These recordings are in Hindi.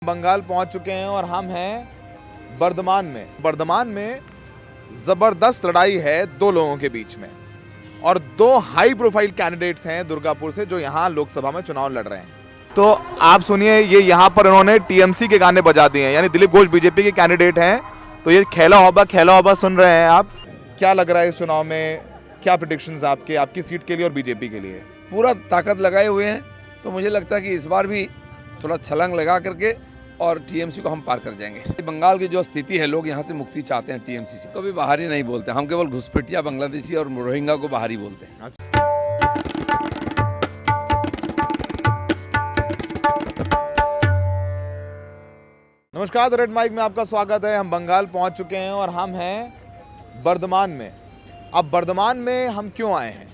बंगाल पहुंच चुके हैं और हम हैं बर्धमान में जबरदस्त लड़ाई है दो लोगों के बीच में और दो हाई प्रोफाइल कैंडिडेट्स हैं दुर्गापुर से जो यहां लोकसभा में चुनाव लड़ रहे हैं। तो आप सुनिए, ये यहां पर इन्होंने टीएमसी के गाने बजा दिए हैं, यानी दिलीप घोष बीजेपी के कैंडिडेट हैं। तो ये खेला हौबा सुन रहे हैं आप। क्या लग रहा है इस चुनाव में, क्या प्रेडिक्शंस आपकी सीट के लिए और बीजेपी के लिए? पूरा ताकत लगाए हुए हैं, तो मुझे लगता है कि इस बार भी थोड़ा छलांग लगा करके और टीएमसी को हम पार कर जाएंगे। बंगाल की जो स्थिति है, लोग यहाँ से मुक्ति चाहते हैं टीएमसी से। कभी बाहरी नहीं बोलते, हम केवल घुसपैठिया बांग्लादेशी और रोहिंग्या को बाहरी बोलते हैं। नमस्कार, द रेड माइक में आपका स्वागत है। हम बंगाल पहुंच चुके हैं और हम हैं बर्धमान में। अब बर्धमान में हम क्यों आए हैं?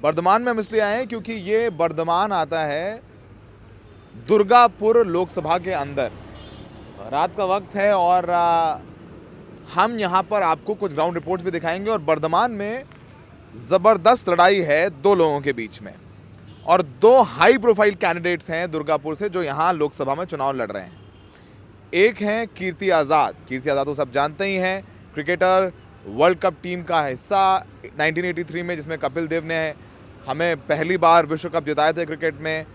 बर्धमान में हम इसलिए आए हैं क्योंकि ये बर्धमान आता है दुर्गापुर लोकसभा के अंदर। रात का वक्त है और हम यहाँ पर आपको कुछ ग्राउंड रिपोर्ट्स भी दिखाएंगे। और बर्धमान में ज़बरदस्त लड़ाई है दो लोगों के बीच में और दो हाई प्रोफाइल कैंडिडेट्स हैं दुर्गापुर से जो यहाँ लोकसभा में चुनाव लड़ रहे हैं। एक हैं कीर्ति आज़ाद तो सब जानते ही हैं, क्रिकेटर, वर्ल्ड कप टीम का हिस्सा 1983 में, जिसमें कपिल देव ने हमें पहली बार विश्व कप जिताए थे क्रिकेट में।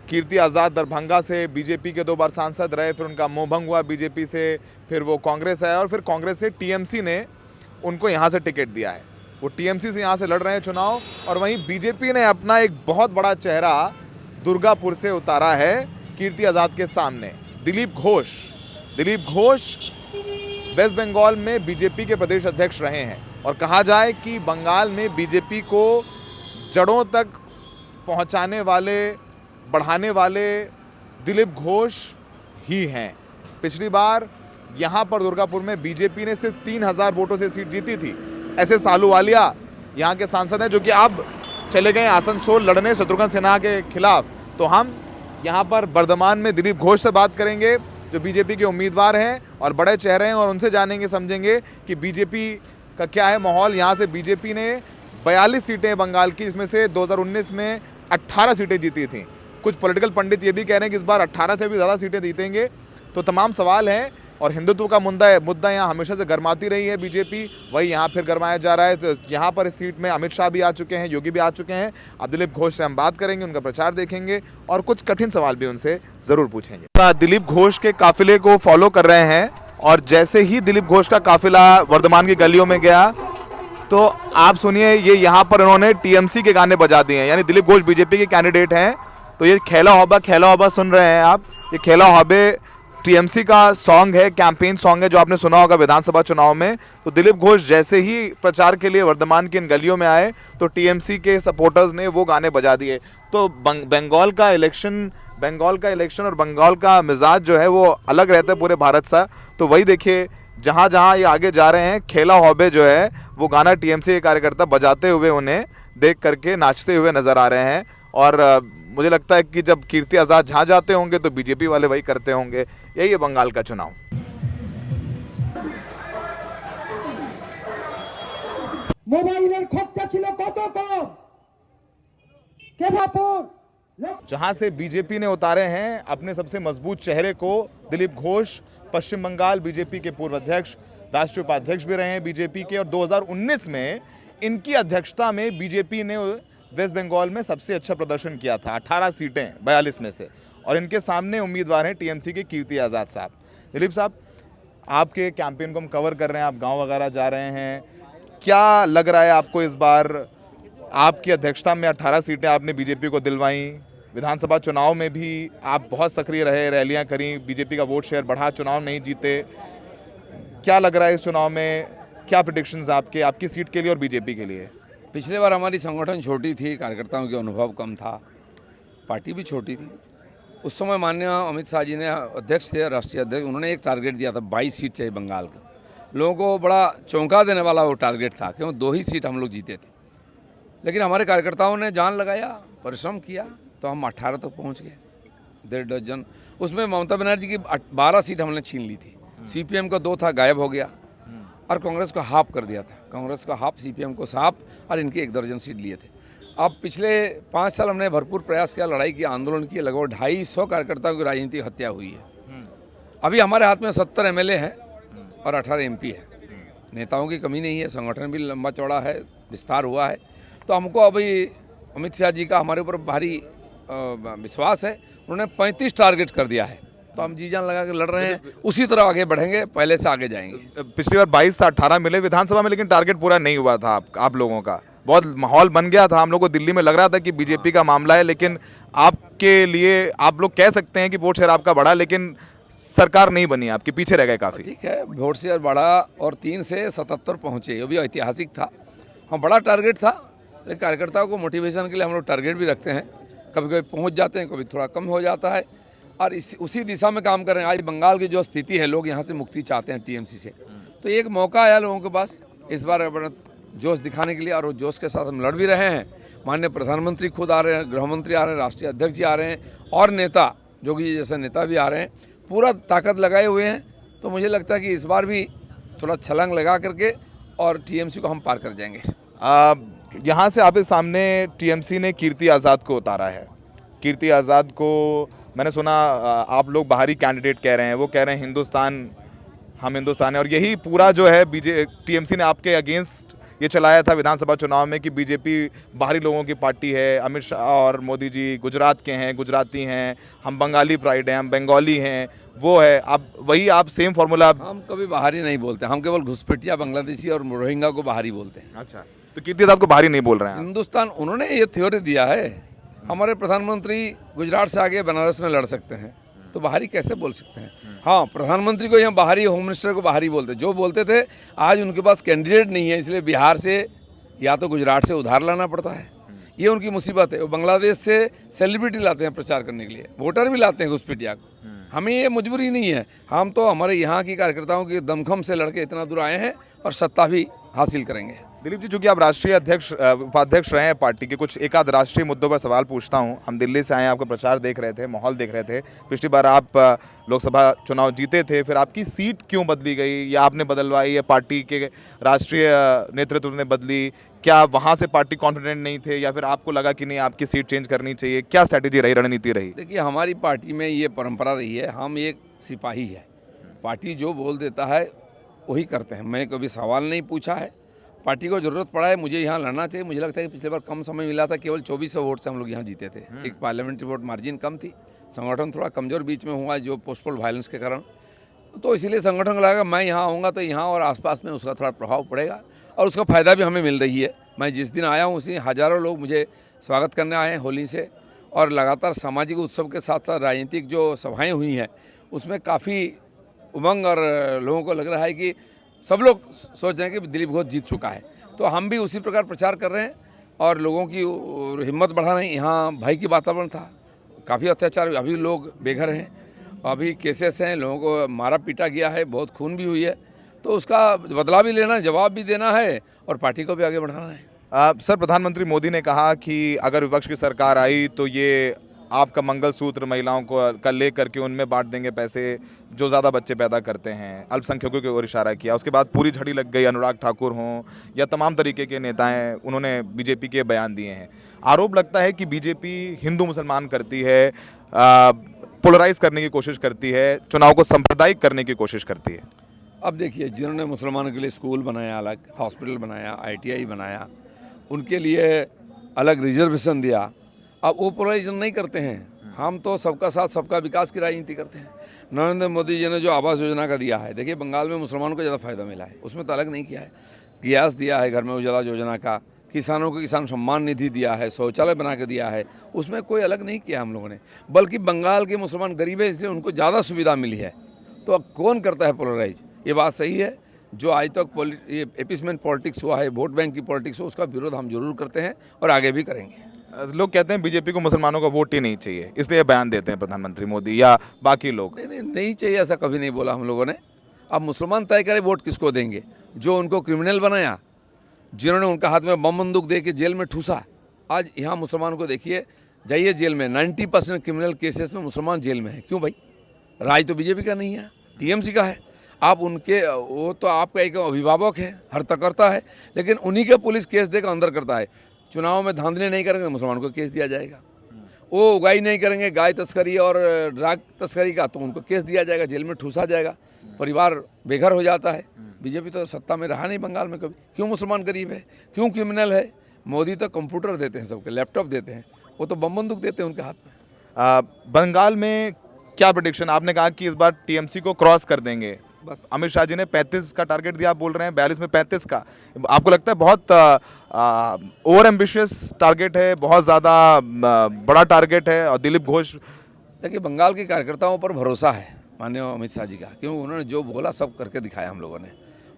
कीर्ति आज़ाद दरभंगा से बीजेपी के 2 बार सांसद रहे, फिर उनका मोहभंग हुआ बीजेपी से, फिर वो कांग्रेस आया और फिर कांग्रेस से टीएमसी ने उनको यहाँ से टिकट दिया है। वो टीएमसी से यहाँ से लड़ रहे हैं चुनाव। और वहीं बीजेपी ने अपना एक बहुत बड़ा चेहरा दुर्गापुर से उतारा है कीर्ति आज़ाद के सामने, दिलीप घोष वेस्ट बंगाल में बीजेपी के प्रदेश अध्यक्ष रहे हैं और कहा जाए कि बंगाल में बीजेपी को जड़ों तक पहुंचाने वाले, बढ़ाने वाले दिलीप घोष ही हैं। पिछली बार यहां पर दुर्गापुर में बीजेपी ने सिर्फ 3000 वोटों से सीट जीती थी। ऐसे सालूवालिया यहां के सांसद हैं जो कि अब चले गए आसनसोल लड़ने शत्रुघ्न सिन्हा के खिलाफ। तो हम यहां पर बर्धमान में दिलीप घोष से बात करेंगे जो बीजेपी के उम्मीदवार हैं और बड़े चेहरे हैं, और उनसे जानेंगे, समझेंगे कि बीजेपी का क्या है माहौल। यहाँ से बीजेपी ने 42 सीटें बंगाल की, इसमें से 2019 में 18 सीटें जीती थी। कुछ पॉलिटिकल पंडित ये भी कह रहे हैं कि इस बार 18 से भी ज़्यादा सीटें जीतेंगे। तो तमाम सवाल हैं और हिंदुत्व का मुद्दा यहाँ हमेशा से गरमाती रही है बीजेपी, वही यहाँ फिर गरमाया जा रहा है। तो यहाँ पर इस सीट में अमित शाह भी आ चुके हैं, योगी भी आ चुके हैं। अब दिलीप घोष से हम बात करेंगे, उनका प्रचार देखेंगे और कुछ कठिन सवाल भी उनसे ज़रूर पूछेंगे। दिलीप घोष के काफिले को फॉलो कर रहे हैं और जैसे ही दिलीप घोष का काफिला वर्धमान की गलियों में गया तो आप सुनिए, ये यहाँ पर इन्होंने टीएमसी के गाने बजा दिए हैं, यानी दिलीप घोष बीजेपी के कैंडिडेट हैं। तो ये खेला हौबा सुन रहे हैं आप। ये खेला हौबे टीएमसी का सॉन्ग है, कैंपेन सॉन्ग है, जो आपने सुना होगा विधानसभा चुनाव में। तो दिलीप घोष जैसे ही प्रचार के लिए वर्धमान की इन गलियों में आए तो टीएमसी के सपोर्टर्स ने वो गाने बजा दिए। तो बंगाल का इलेक्शन और बंगाल का मिजाज जो है वो अलग रहता है पूरे भारत से। तो वही देखिए, जहाँ जहाँ ये आगे जा रहे हैं, खेला हौबे जो है वो गाना टीएमसी के कार्यकर्ता बजाते हुए उन्हें देख करके नाचते हुए नजर आ रहे हैं। और मुझे लगता है कि जब कीर्ति आज़ाद जहाँ जाते होंगे तो बीजेपी वाले वही करते होंगे। यही है बंगाल का चुनाव। मोबाइलेर खर्चा छिलो कत कम केभापुर। जहां से बीजेपी ने उतारे हैं अपने सबसे मजबूत चेहरे को, दिलीप घोष पश्चिम बंगाल बीजेपी के पूर्व अध्यक्ष, राष्ट्रीय उपाध्यक्ष भी रहे हैं बीजेपी के। और 2019 में इनकी अध्यक्षता में बीजेपी ने वेस्ट बंगाल में सबसे अच्छा प्रदर्शन किया था, 18 सीटें 42 में से। और इनके सामने उम्मीदवार हैं टीएमसी के कीर्ति आज़ाद साहब। दिलीप साहब, आपके कैंपेन को हम कवर कर रहे हैं, आप गांव वगैरह जा रहे हैं, क्या लग रहा है आपको इस बार? आपकी अध्यक्षता में 18 सीटें आपने बीजेपी को दिलवाई। विधानसभा चुनाव में भी आप बहुत सक्रिय रहे, रैलियां करी, बीजेपी का वोट शेयर बढ़ा, चुनाव नहीं जीते। क्या लग रहा है इस चुनाव में, क्या प्रेडिक्शंस आपकी सीट के लिए और बीजेपी के लिए? पिछले बार हमारी संगठन छोटी थी, कार्यकर्ताओं के अनुभव कम था, पार्टी भी छोटी थी। उस समय माननीय अमित शाह जी ने, अध्यक्ष थे, राष्ट्रीय अध्यक्ष, उन्होंने एक टारगेट दिया था, 22 सीट चाहिए बंगाल का। लोगों को बड़ा चौंका देने वाला वो टारगेट था, क्यों 2 ही सीट हम लोग जीते थे। लेकिन हमारे कार्यकर्ताओं ने जान लगाया, परिश्रम किया, तो हम 18 तक पहुँच गए, 1.5 दर्जन। उसमें ममता बनर्जी की 12 सीट हमने छीन ली थी। सीपीएम का 2 था, गायब हो गया, और कांग्रेस को हाफ कर दिया था। कांग्रेस का हाफ, सीपीएम को हाफ, और इनकी 1 दर्जन सीट लिए थे। अब पिछले 5 साल हमने भरपूर प्रयास किया, लड़ाई की, आंदोलन किए, लगभग 250 कार्यकर्ताओं की राजनीतिक हत्या हुई है। अभी हमारे हाथ में 70 MLA हैं और 18 MP है। नेताओं की कमी नहीं है, संगठन भी लंबा चौड़ा है, विस्तार हुआ है। तो हमको अभी अमित शाह जी का हमारे ऊपर भारी विश्वास है। उन्होंने 35 टारगेट कर दिया है, तो हम जी जान लगा के लड़ रहे हैं, उसी तरह आगे बढ़ेंगे, पहले से आगे जाएंगे। पिछली बार 22 था, 18 मिले विधानसभा में, लेकिन टारगेट पूरा नहीं हुआ था आप लोगों का। बहुत माहौल बन गया था, हम लोग को दिल्ली में लग रहा था कि बीजेपी का मामला है, लेकिन आपके लिए आप लोग कह सकते हैं कि वोट शेयर आपका बढ़ा, लेकिन सरकार नहीं बनी, आपके पीछे रह गए काफ़ी। ठीक है, वोट शेयर बढ़ा और 3 से 77 पहुँचे, ये भी ऐतिहासिक था। हाँ, बड़ा टारगेट था, लेकिन कार्यकर्ताओं को मोटिवेशन के लिए हम लोग टारगेट भी रखते हैं। कभी कभी पहुँच जाते हैं, कभी थोड़ा कम हो जाता है, और उसी दिशा में काम कर रहे हैं। आज बंगाल की जो स्थिति है, लोग यहाँ से मुक्ति चाहते हैं TMC से, तो एक मौका आया लोगों के पास इस बार अपना जोश दिखाने के लिए, और वो जोश के साथ हम लड़ भी रहे हैं। माननीय प्रधानमंत्री खुद आ रहे हैं, गृह मंत्री आ रहे हैं, राष्ट्रीय अध्यक्ष जी आ रहे हैं, और नेता जोगी जी जैसे नेता भी आ रहे हैं, पूरा ताकत लगाए हुए हैं। तो मुझे लगता है कि इस बार भी थोड़ा छलांग लगा करके और TMC को हम पार कर जाएंगे। यहाँ से आपके सामने TMC ने कीर्ति आज़ाद को उतारा है। कीर्ति आज़ाद को मैंने सुना आप लोग बाहरी कैंडिडेट कह रहे हैं, वो कह रहे हैं हिंदुस्तान, हम हिंदुस्तान है, और यही पूरा जो है TMC ने आपके अगेंस्ट ये चलाया था विधानसभा चुनाव में कि बीजेपी बाहरी लोगों की पार्टी है। अमित शाह और मोदी जी गुजरात के हैं, गुजराती हैं, हम बंगाली प्राइड हैं, हम बंगाली हैं, वो है। अब वही आप सेम फार्मूला। हम कभी बाहरी नहीं बोलते, हम केवल घुसपैठिया, बांग्लादेशी और रोहिंग्या को बाहरी बोलते हैं। अच्छा, तो कीर्ति आज़ाद को बाहरी नहीं बोल रहे हैं? हिंदुस्तान, उन्होंने ये थ्योरी दिया है। हमारे प्रधानमंत्री गुजरात से आगे बनारस में लड़ सकते हैं, तो बाहरी कैसे बोल सकते हैं? हाँ, प्रधानमंत्री को यहाँ बाहरी, होम मिनिस्टर को बाहरी बोलते, जो बोलते थे। आज उनके पास कैंडिडेट नहीं है, इसलिए बिहार से या तो गुजरात से उधार लाना पड़ता है, ये उनकी मुसीबत है। वो बांग्लादेश से सेलिब्रिटी लाते हैं प्रचार करने के लिए, वोटर भी लाते हैं घुसपैठिया को। हमें ये मजबूरी नहीं है, हम तो हमारे यहाँ की कार्यकर्ताओं के दमखम से लड़के इतना दूर आए हैं और सत्ता भी हासिल करेंगे। दिलीप जी, चूंकि आप राष्ट्रीय उपाध्यक्ष रहे हैं पार्टी के, कुछ एक आध राष्ट्रीय मुद्दों पर सवाल पूछता हूं। हम दिल्ली से आए, आपका प्रचार देख रहे थे, माहौल देख रहे थे। पिछली बार आप लोकसभा चुनाव जीते थे, फिर आपकी सीट क्यों बदली गई, या आपने बदलवाई, या पार्टी के राष्ट्रीय नेतृत्व ने बदली? क्या वहाँ से पार्टी कॉन्फिडेंट नहीं थे, या फिर आपको लगा कि नहीं आपकी सीट चेंज करनी चाहिए? क्या स्ट्रैटेजी रही, रणनीति रही? देखिए, हमारी पार्टी में ये परंपरा रही है, हम एक सिपाही है, पार्टी जो बोल देता है वही करते हैं। मैं कभी सवाल नहीं पूछा है। पार्टी को ज़रूरत पड़ा है, मुझे यहाँ लड़ना चाहिए। मुझे लगता है कि पिछले बार कम समय मिला था, केवल 2400 वोट से हम लोग यहाँ जीते थे। एक पार्लियामेंट्री वोट मार्जिन कम थी, संगठन थोड़ा कमज़ोर बीच में हुआ जो पोस्टपोल वायलेंस के कारण, तो इसीलिए संगठन को लगा मैं यहाँ आऊँगा तो यहाँ और आसपास में उसका थोड़ा प्रभाव पड़ेगा, और उसका फ़ायदा भी हमें मिल रही है। मैं जिस दिन आया हूँ उसी हज़ारों लोग मुझे स्वागत करने आए हैं होली से, और लगातार सामाजिक उत्सव के साथ साथ राजनीतिक जो सभाएँ हुई हैं उसमें काफ़ी उमंग, और लोगों को लग रहा है कि सब लोग सोच रहे हैं कि दिलीप घोष जीत चुका है। तो हम भी उसी प्रकार प्रचार कर रहे हैं और लोगों की हिम्मत बढ़ा रहे हैं। यहाँ भय की वातावरण था, काफ़ी अत्याचार, अभी लोग बेघर हैं, अभी केसेस हैं, लोगों को मारा पीटा गया है, बहुत खून भी हुई है। तो उसका बदला भी लेना है, जवाब भी देना है, और पार्टी को भी आगे बढ़ाना है। सर, प्रधानमंत्री मोदी ने कहा कि अगर विपक्ष की सरकार आई तो ये आपका मंगलसूत्र महिलाओं को का ले करके उनमें बांट देंगे पैसे जो ज़्यादा बच्चे पैदा करते हैं। अल्पसंख्यकों की ओर इशारा किया। उसके बाद पूरी झड़ी लग गई, अनुराग ठाकुर हों या तमाम तरीके के नेताएं, उन्होंने बीजेपी के बयान दिए हैं। आरोप लगता है कि बीजेपी हिंदू मुसलमान करती है, पोलराइज करने की कोशिश करती है, चुनाव को सांप्रदायिक करने की कोशिश करती है। अब देखिए, जिन्होंने मुसलमानों के लिए स्कूल बनाया, अलग हॉस्पिटल बनाया, ITI बनाया, उनके लिए अलग रिजर्वेशन दिया, अब वो पोलराइजेशन नहीं करते हैं। हम तो सबका साथ सबका विकास की राजनीति करते हैं। नरेंद्र मोदी जी ने जो आवास योजना का दिया है, देखिए बंगाल में मुसलमानों को ज़्यादा फ़ायदा मिला है, उसमें तो अलग नहीं किया है। गैस दिया है, घर में उजाला योजना का, किसानों को किसान सम्मान निधि दिया है, शौचालय बना के दिया है, उसमें कोई अलग नहीं किया हम लोगों ने। बल्कि बंगाल के मुसलमान गरीब है, इसलिए उनको ज़्यादा सुविधा मिली है। तो अब कौन करता है पोलराइज? ये बात सही है। जो आज तक ये एपिसमेंट पॉलिटिक्स हुआ है, वोट बैंक की पॉलिटिक्स हो, उसका विरोध हम जरूर करते हैं और आगे भी करेंगे। लोग कहते हैं बीजेपी को मुसलमानों का वोट ही नहीं चाहिए, इसलिए बयान देते हैं प्रधानमंत्री मोदी या बाकी लोग। नहीं चाहिए, ऐसा कभी नहीं बोला हम लोगों ने। अब मुसलमान तय करें वोट किसको देंगे। जो उनको क्रिमिनल बनाया, जिन्होंने उनका हाथ में बम बंदूक दे के जेल में ठूसा, आज यहाँ मुसलमान को देखिए, जाइए जेल में, 90% क्रिमिनल केसेस में मुसलमान जेल में है। क्यों भाई? राज तो बीजेपी का नहीं है, TMC का है। आप उनके, वो तो आपका एक अभिभावक है, हर्ता है, लेकिन उन्हीं के पुलिस केस देकर अंदर करता है। चुनाव में धांधली नहीं करेंगे तो मुसलमान को केस दिया जाएगा। वो उगाई नहीं करेंगे गाय तस्करी और ड्रग तस्करी का, तो उनको केस दिया जाएगा, जेल में ठूसा जाएगा, परिवार बेघर हो जाता है। बीजेपी तो सत्ता में रहा नहीं बंगाल में कभी। क्यों मुसलमान गरीब है, क्यों क्रिमिनल है? मोदी तो कंप्यूटर देते हैं सबके, लैपटॉप देते हैं, वो तो बम बंदूक देते हैं उनके हाथ में। बंगाल में क्या प्रेडिक्शन? आपने कहा कि इस बार टीएमसी को क्रॉस कर देंगे, बस अमित शाह जी ने 35 का टारगेट दिया, आप बोल रहे हैं 42 में 35 का। आपको लगता है बहुत ओवर एम्बिशियस टारगेट है, बहुत ज़्यादा बड़ा टारगेट है? और दिलीप घोष, देखिए बंगाल के कार्यकर्ताओं पर भरोसा है माननीय अमित शाह जी का, क्योंकि उन्होंने जो बोला सब करके दिखाया हम लोगों ने।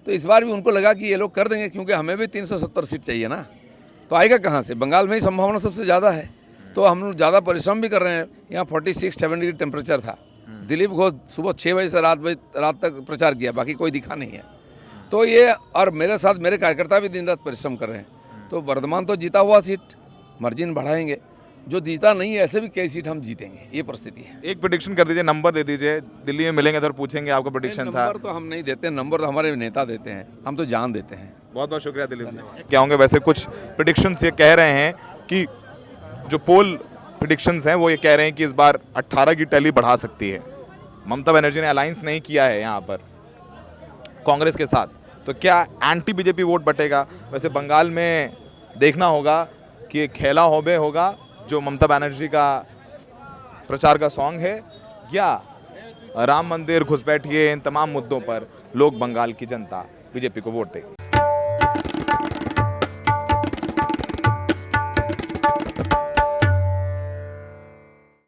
तो इस बार भी उनको लगा कि ये लोग कर देंगे, क्योंकि हमें भी 370 सीट चाहिए ना, तो आएगा कहाँ से? बंगाल में ही संभावना सबसे ज़्यादा है, तो हम लोग ज़्यादा परिश्रम भी कर रहे हैं। यहाँ 46-7 डिग्री टेम्परेचर था। दिलीप घोष सुबह 6 बजे से रात तक प्रचार किया, बाकी कोई दिखा नहीं है। तो ये, और मेरे साथ मेरे कार्यकर्ता भी दिन रात परिश्रम कर रहे हैं। तो वर्धमान तो जीता हुआ सीट, मार्जिन बढ़ाएंगे। जो जीता नहीं है ऐसे भी कई सीट हम जीतेंगे, ये परिस्थिति है। एक प्रेडिक्शन कर दीजिए, नंबर दे दीजिए, दिल्ली में मिलेंगे तो पूछेंगे आपका प्रेडिक्शन था। नंबर तो हम नहीं देते, नंबर तो हमारे नेता देते हैं, हम तो जान देते हैं। बहुत बहुत शुक्रिया दिलीप जी। क्या होंगे वैसे कुछ प्रेडिक्शंस ये कह रहे हैं कि जो पोल प्रेडिक्शंस हैं वो ये कह रहे हैं कि इस बार 18 की टैली बढ़ा सकती है। ममता बनर्जी ने अलायंस नहीं किया है यहाँ पर कांग्रेस के साथ, तो क्या एंटी बीजेपी वोट बटेगा? वैसे बंगाल में देखना होगा कि खेला होबे होगा जो ममता बनर्जी का प्रचार का सॉन्ग है, या राम मंदिर, घुसपैठिए, इन तमाम मुद्दों पर लोग, बंगाल की जनता बीजेपी को वोट देगी।